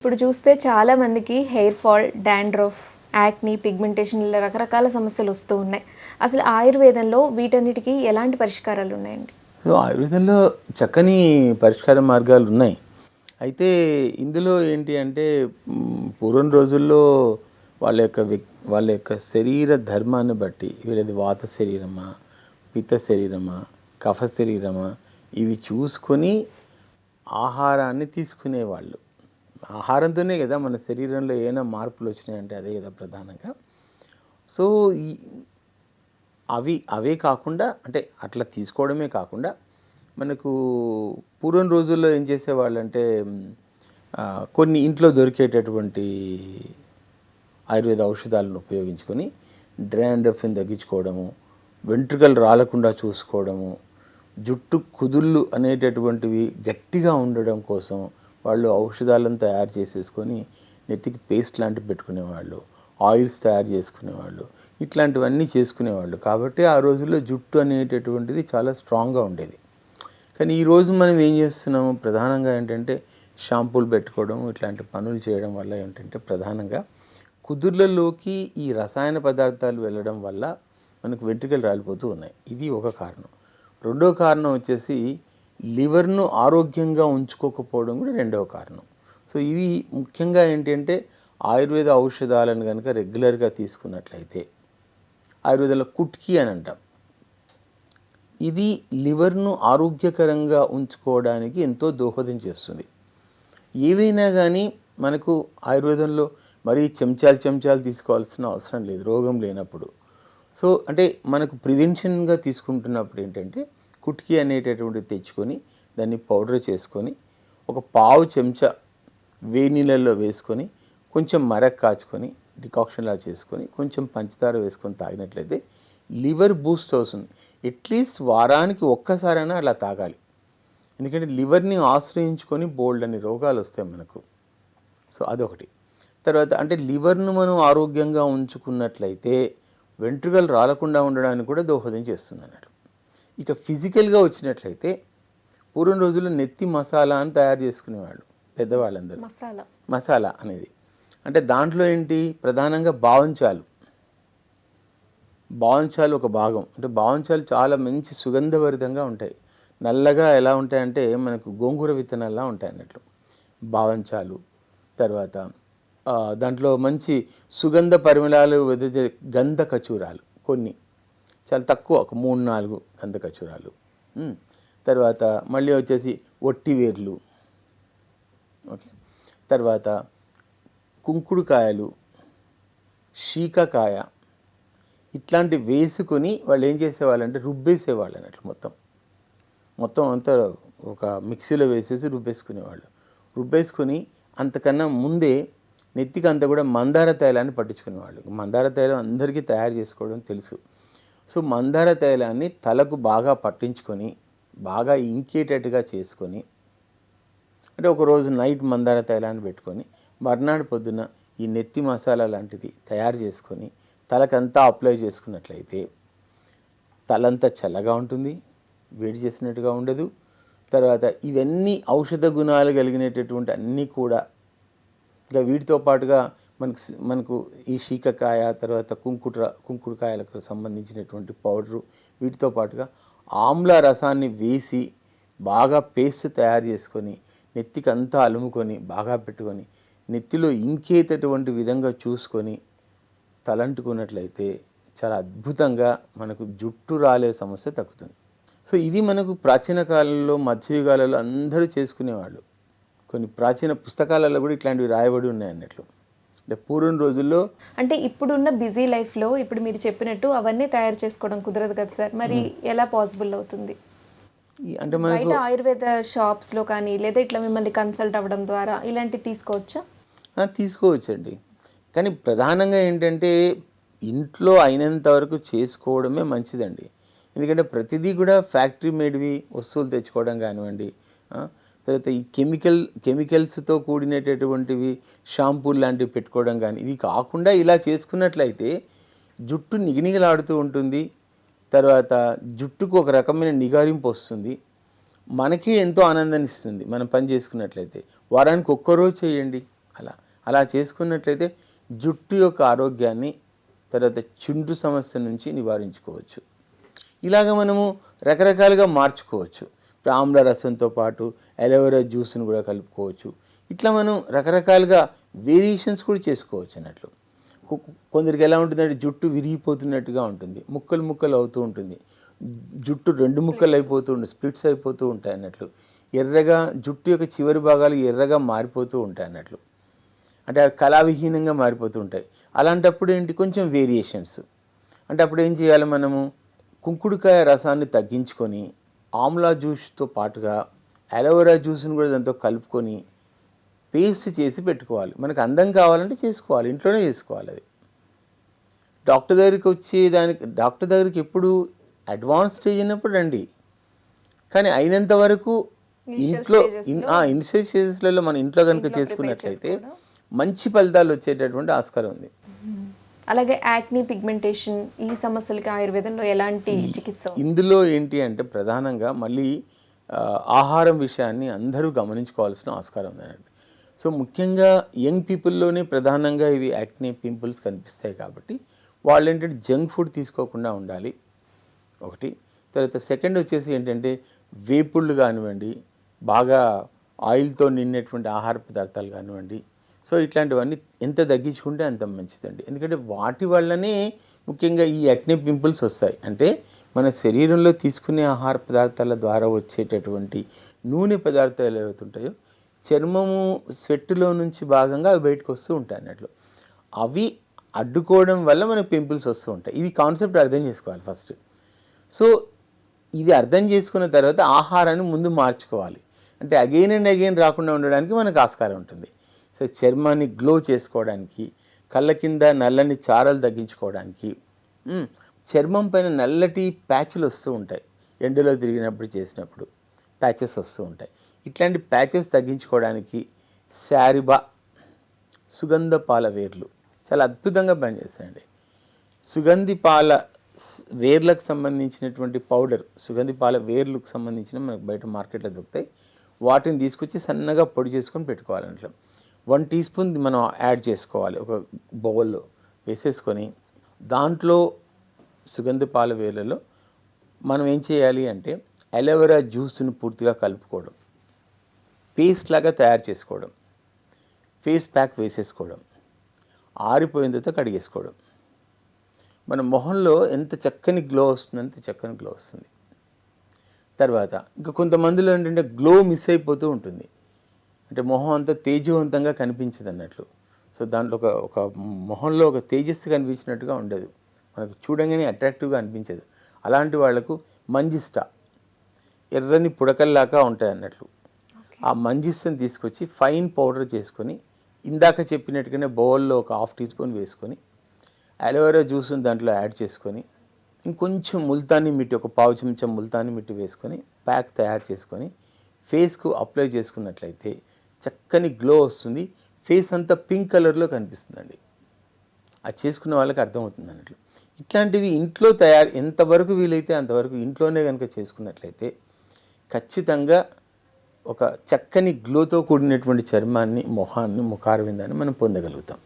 ఇప్పుడు చూస్తే చాలా మందికి హెయిర్ ఫాల్, డాండ్రఫ్, యాక్ని, పిగ్మెంటేషన్ ఇలా రకరకాల సమస్యలు వస్తూ ఉన్నాయి. అసలు ఆయుర్వేదంలో వీటన్నిటికి ఎలాంటి పరిష్కారాలు ఉన్నాయండి? సో ఆయుర్వేదంలో చక్కని పరిష్కార మార్గాలు ఉన్నాయి. అయితే ఇందులో ఏంటి అంటే పూర్వం రోజుల్లో వాళ్ళ యొక్క శరీర ధర్మాన్ని బట్టి వీళ్ళది వాత శరీరమా, పిత్త శరీరమా, కఫ శరీరమా ఇవి చూసుకొని ఆహారాన్ని తీసుకునేవాళ్ళు. ఆహారంతోనే కదా మన శరీరంలో ఏమైనా మార్పులు వచ్చినాయంటే అదే కదా ప్రధానంగా. సో ఈ అవే కాకుండా అంటే అట్లా తీసుకోవడమే కాకుండా మనకు పూర్వం రోజుల్లో ఏం చేసేవాళ్ళంటే కొన్ని ఇంట్లో దొరికేటటువంటి ఆయుర్వేద ఔషధాలను ఉపయోగించుకొని డాండ్రఫ్ని తగ్గించుకోవడము, వెంట్రుకలు రాలకుండా చూసుకోవడము, జుట్టు కుదుళ్ళు అనేటటువంటివి గట్టిగా ఉండడం కోసం వాళ్ళు ఔషధాలను తయారు చేసేసుకొని నెత్తికి పేస్ట్ లాంటివి పెట్టుకునేవాళ్ళు, ఆయిల్స్ తయారు చేసుకునేవాళ్ళు, ఇట్లాంటివన్నీ చేసుకునేవాళ్ళు. కాబట్టి ఆ రోజుల్లో జుట్టు అనేటటువంటిది చాలా స్ట్రాంగ్గా ఉండేది. కానీ ఈరోజు మనం ఏం చేస్తున్నాము ప్రధానంగా ఏంటంటే షాంపూలు పెట్టుకోవడం ఇట్లాంటి పనులు చేయడం వల్ల ఏంటంటే ప్రధానంగా కుదుర్లలోకి ఈ రసాయన పదార్థాలు వెళ్ళడం వల్ల మనకు వెంట్రుకలు రాలిపోతూ ఉన్నాయి. ఇది ఒక కారణం. రెండో కారణం వచ్చేసి లివర్ను ఆరోగ్యంగా ఉంచుకోకపోవడం కూడా రెండవ కారణం. సో ఇవి ముఖ్యంగా ఏంటంటే ఆయుర్వేద ఔషధాలను కనుక రెగ్యులర్గా తీసుకున్నట్లయితే ఆయుర్వేదంలో కుట్కి అని అంటాం. ఇది లివర్ను ఆరోగ్యకరంగా ఉంచుకోవడానికి ఎంతో దోహదం చేస్తుంది. ఏవైనా కానీ మనకు ఆయుర్వేదంలో మరీ చెంచాలు తీసుకోవాల్సిన అవసరం లేదు రోగం లేనప్పుడు. సో అంటే మనకు ప్రివెన్షన్గా తీసుకుంటున్నప్పుడు ఏంటంటే కుట్కి అనేటటువంటిది తెచ్చుకొని దాన్ని పౌడర్ చేసుకొని ఒక పావు చెంచా వేడి నీళ్ళల్లో వేసుకొని కొంచెం మరక్ కాచుకొని డికాక్షన్లా చేసుకొని కొంచెం పంచదార వేసుకొని తాగినట్లయితే లివర్ బూస్ట్ అవుతుంది. అట్లీస్ట్ వారానికి ఒక్కసారైనా అలా తాగాలి. ఎందుకంటే లివర్ని ఆశ్రయించుకొని బోల్డ్ అని రోగాలు వస్తాయి మనకు. సో అదొకటి. తర్వాత అంటే లివర్ను మనం ఆరోగ్యంగా ఉంచుకున్నట్లయితే వెంట్రుకలు రాలకుండా ఉండడానికి కూడా దోహదం చేస్తుంది అన్నట్టు. ఇక ఫిజికల్గా వచ్చినట్లయితే పూర్వం రోజుల్లో నెత్తి మసాలా అని తయారు చేసుకునేవాళ్ళు పెద్దవాళ్ళందరూ. మసాలా అనేది అంటే దాంట్లో ఏంటి ప్రధానంగా బావంచాలు ఒక భాగం. అంటే బావంచాలు చాలా మంచి సుగంధభరితంగా ఉంటాయి. నల్లగా ఎలా ఉంటాయంటే మనకు గోంగూర విత్తనాల్లా ఉంటాయి అన్నట్లు బావంచాలు. తర్వాత దాంట్లో మంచి సుగంధ పరిమళాలు వెదజే గంధ ఖర్జూరాలు కొన్ని చాలా తక్కువ, ఒక 3-4 గంధ ఖర్జూరాలు. తర్వాత మళ్ళీ వచ్చేసి ఒట్టివేర్లు, ఓకే. తర్వాత కుంకుడుకాయలు, శీకాకాయ ఇట్లాంటివి వేసుకొని వాళ్ళు ఏం చేసేవాళ్ళంటే రుబ్బేసేవాళ్ళు అన్నట్లు మొత్తం అంతా ఒక మిక్సీలో వేసేసి రుబ్బేసుకునేవాళ్ళు. రుబ్బేసుకొని అంతకన్నా ముందే నెత్తికి అంతా కూడా మందార తైలాన్ని పట్టించుకునేవాళ్ళు. మందార తైలం అందరికీ తయారు చేసుకోవడం తెలుసు. సో మందార తైలాన్ని తలకు బాగా పట్టించుకొని బాగా ఇంకేటట్టుగా చేసుకొని అంటే ఒకరోజు నైట్ మందార తైలాన్ని పెట్టుకొని మర్నాడు పొద్దున ఈ నెత్తి మసాలా లాంటిది తయారు చేసుకొని తలకంతా అప్లై చేసుకున్నట్లయితే తలంతా చల్లగా ఉంటుంది, వేడి చేసినట్టుగా ఉండదు. తర్వాత ఇవన్నీ ఔషధ గుణాలు కలిగినటువంటి అన్నీ కూడా ఇంకా వీటితో పాటుగా మనకు ఈ శీకాకాయ తర్వాత కుంకుడుకాయలకు సంబంధించినటువంటి పౌడరు వీటితో పాటుగా ఆమ్ల రసాన్ని వేసి బాగా పేస్ట్ తయారు చేసుకొని నెత్తికి అంతా అలుముకొని బాగా పెట్టుకొని నెత్తిలో ఇంకేటటువంటి విధంగా చూసుకొని తలంటుకున్నట్లయితే చాలా అద్భుతంగా మనకు జుట్టు రాలే సమస్య తగ్గుతుంది. సో ఇది మనకు ప్రాచీన కాలంలో మధ్యయుగాలలో అందరూ చేసుకునేవాళ్ళు. కొన్ని ప్రాచీన పుస్తకాలలో కూడా ఇట్లాంటివి రాయబడి ఉన్నాయి అన్నట్లు. అంటే పూర్వం రోజుల్లో అంటే ఇప్పుడున్న బిజీ లైఫ్లో ఇప్పుడు మీరు చెప్పినట్టు అవన్నీ తయారు చేసుకోవడం కుదరదు కదా సార్, మరి ఎలా పాసిబుల్ అవుతుంది? అంటే బయట ఆయుర్వేద షాప్స్లో కానీ లేదా ఇట్లా మిమ్మల్ని కన్సల్ట్ అవ్వడం ద్వారా ఇలాంటివి తీసుకోవచ్చా? తీసుకోవచ్చండి. కానీ ప్రధానంగా ఏంటంటే ఇంట్లో అయినంత వరకు చేసుకోవడమే మంచిదండి. ఎందుకంటే ప్రతిదీ కూడా ఫ్యాక్టరీ మేడ్వి వస్తువులు తెచ్చుకోవడం కానివ్వండి, తర్వాత ఈ కెమికల్స్తో కూడినటువంటివి షాంపూలు లాంటివి పెట్టుకోవడం కానీ ఇవి కాకుండా ఇలా చేసుకున్నట్లయితే జుట్టు నిగనిగలాడుతూ ఉంటుంది. తర్వాత జుట్టుకు ఒక రకమైన నిగారింపు వస్తుంది. మనకి ఎంతో ఆనందాన్ని ఇస్తుంది మనం పని చేసుకున్నట్లయితే. వారానికి ఒక్కరోజు చేయండి, అలా చేసుకున్నట్లయితే జుట్టు యొక్క ఆరోగ్యాన్ని, తర్వాత చుండ్రు సమస్య నుంచి నివారించుకోవచ్చు. ఇలాగ మనము రకరకాలుగా మార్చుకోవచ్చు. ఇప్పుడు ఆమ్ల రసంతో పాటు అలోవెరా జ్యూస్ని కూడా కలుపుకోవచ్చు. ఇట్లా మనం రకరకాలుగా వేరియేషన్స్ కూడా చేసుకోవచ్చు అన్నట్లు. కొందరికి ఎలా ఉంటుందంటే జుట్టు విరిగిపోతున్నట్టుగా ఉంటుంది, ముక్కలు ముక్కలు అవుతూ ఉంటుంది, జుట్టు 2 ముక్కలు అయిపోతూ ఉంటుంది, స్ప్లిట్స్ అయిపోతూ ఉంటాయి అన్నట్లు. ఎర్రగా జుట్టు యొక్క చివరి భాగాలు ఎర్రగా మారిపోతూ ఉంటాయి అన్నట్లు, అంటే అవి కళావిహీనంగా మారిపోతూ ఉంటాయి. అలాంటప్పుడు ఏంటి, కొంచెం వేరియేషన్స్ అంటే అప్పుడు ఏం చేయాలి, మనము కుంకుడుకాయ రసాన్ని తగ్గించుకొని ఆమ్లా జ్యూస్తో పాటుగా అలోవెరా జ్యూస్ని కూడా దాంతో కలుపుకొని పేస్ట్ చేసి పెట్టుకోవాలి. మనకు అందం కావాలంటే చేసుకోవాలి, ఇంట్లోనే చేసుకోవాలి. అది డాక్టర్ దగ్గరికి ఎప్పుడు అడ్వాన్స్ స్టేజ్ అయినప్పుడు రండి, కానీ అయినంత వరకు ఇంట్లో ఇనిషియల్ స్టేజెస్లలో మన ఇంట్లో కనుక చేసుకున్నట్లయితే మంచి ఫలితాలు వచ్చేటటువంటి ఆస్కారం ఉంది. అలాగే యాక్నీ, పిగ్మెంటేషన్ ఈ సమస్యలకి ఆయుర్వేదంలో ఎలాంటి చికిత్స? ఇందులో ఏంటి అంటే ప్రధానంగా మళ్ళీ ఆహారం విషయాన్ని అందరూ గమనించుకోవాల్సిన ఆస్కారం ఉందండి. సో ముఖ్యంగా యంగ్ పీపుల్లోనే ప్రధానంగా ఇవి యాక్నీ, పింపుల్స్ కనిపిస్తాయి కాబట్టి వాళ్ళు ఏంటంటే జంక్ ఫుడ్ తీసుకోకుండా ఉండాలి ఒకటి. తర్వాత సెకండ్ వచ్చేసి ఏంటంటే వేపుళ్ళు కానివ్వండి, బాగా ఆయిల్తో నిన్నటువంటి ఆహార పదార్థాలు కానివ్వండి, సో ఇట్లాంటివన్నీ ఎంత తగ్గించుకుంటే అంత మంచిదండి. ఎందుకంటే వాటి వల్లనే ముఖ్యంగా ఈ యాక్నీ పింపుల్స్ వస్తాయి. అంటే మన శరీరంలో తీసుకునే ఆహార పదార్థాల ద్వారా వచ్చేటటువంటి నూనె పదార్థాలు ఏవైతుంటాయో చర్మము స్వెట్లో నుంచి భాగంగా అవి బయటకు వస్తూ ఉంటాయి అన్నట్లు. అవి అడ్డుకోవడం వల్ల మనకు పింపుల్స్ వస్తూ ఉంటాయి. ఇది కాన్సెప్ట్ అర్థం చేసుకోవాలి ఫస్ట్. సో ఇది అర్థం చేసుకున్న తర్వాత ఆహారాన్ని ముందు మార్చుకోవాలి. అంటే అగైన్ అండ్ అగైన్ రాకుండా ఉండడానికి మనకు ఆస్కారం ఉంటుంది. సో చర్మాన్ని గ్లో చేసుకోవడానికి, కళ్ళ కింద నల్లని చారలు తగ్గించుకోవడానికి, చర్మం పైన నల్లటి ప్యాచ్లు వస్తూ ఉంటాయి, ఎండలో తిరిగినప్పుడు చేసినప్పుడు ప్యాచెస్ వస్తూ ఉంటాయి. ఇట్లాంటి ప్యాచెస్ తగ్గించుకోవడానికి శారిబా సుగంధ పాల వేర్లు చాలా అద్భుతంగా పనిచేస్తాయండి. సుగంధి పాల వేర్లకు సంబంధించినటువంటి పౌడర్, సుగంధి పాల వేర్లకు సంబంధించిన మనకు బయట మార్కెట్లో దొరుకుతాయి. వాటిని తీసుకొచ్చి సన్నగా పొడి చేసుకొని పెట్టుకోవాలి. అట్లా 1 టీ స్పూన్ మనం యాడ్ చేసుకోవాలి. ఒక బౌల్లో వేసేసుకొని దాంట్లో సుగంధి పాల వేర్లలో మనం ఏం చేయాలి అంటే అలోవెరా జ్యూస్ని పూర్తిగా కలుపుకోవడం, పేస్ట్ లాగా తయారు చేసుకోవడం, ఫేస్ ప్యాక్ వేసేసుకోవడం, ఆరిపోయిన తర్వాత కడిగేసుకోవడం. మన మొహంలో ఎంత చక్కని గ్లో వస్తుంది, అంత చక్కని గ్లో వస్తుంది. తర్వాత ఇంకా కొంతమందిలో ఏంటంటే గ్లో మిస్ అయిపోతూ ఉంటుంది, అంటే మొహం అంతా తేజవంతంగా కనిపించదు అన్నట్లు. సో దాంట్లో ఒక మొహంలో ఒక తేజస్సు కనిపించినట్టుగా ఉండదు, మనకు చూడంగానే అట్రాక్టివ్గా అనిపించదు. అలాంటి వాళ్లకు మంజిస్టా ఎర్రని పుడకల్లాగా ఉంటాయి అన్నట్లు. ఆ మంజిస్టని తీసుకొచ్చి ఫైన్ పౌడర్ చేసుకొని ఇందాక చెప్పినట్టుగానే బౌల్లో ఒక 1/2 టీ స్పూన్ వేసుకొని అలోవెరా జ్యూస్ని దాంట్లో యాడ్ చేసుకొని ఇంకొంచెం ముల్తానీ మిట్టి, ఒక 1/2 చెంచా ముల్తానీ మిట్టి వేసుకొని ప్యాక్ తయారు చేసుకొని ఫేస్కు అప్లై చేసుకున్నట్లయితే చక్కని గ్లో వస్తుంది. ఫేస్ అంతా పింక్ కలర్లో కనిపిస్తుందండి. అది చేసుకున్న వాళ్ళకి అర్థమవుతుంది అన్నట్లు. ఇట్లాంటివి ఇంట్లో ఎంతవరకు వీలైతే అంతవరకు ఇంట్లోనే కనుక చేసుకున్నట్లయితే ఖచ్చితంగా ఒక చక్కని గ్లోతో కూడినటువంటి చర్మాన్ని, ముఖారవిందాన్ని మనం పొందగలుగుతాం.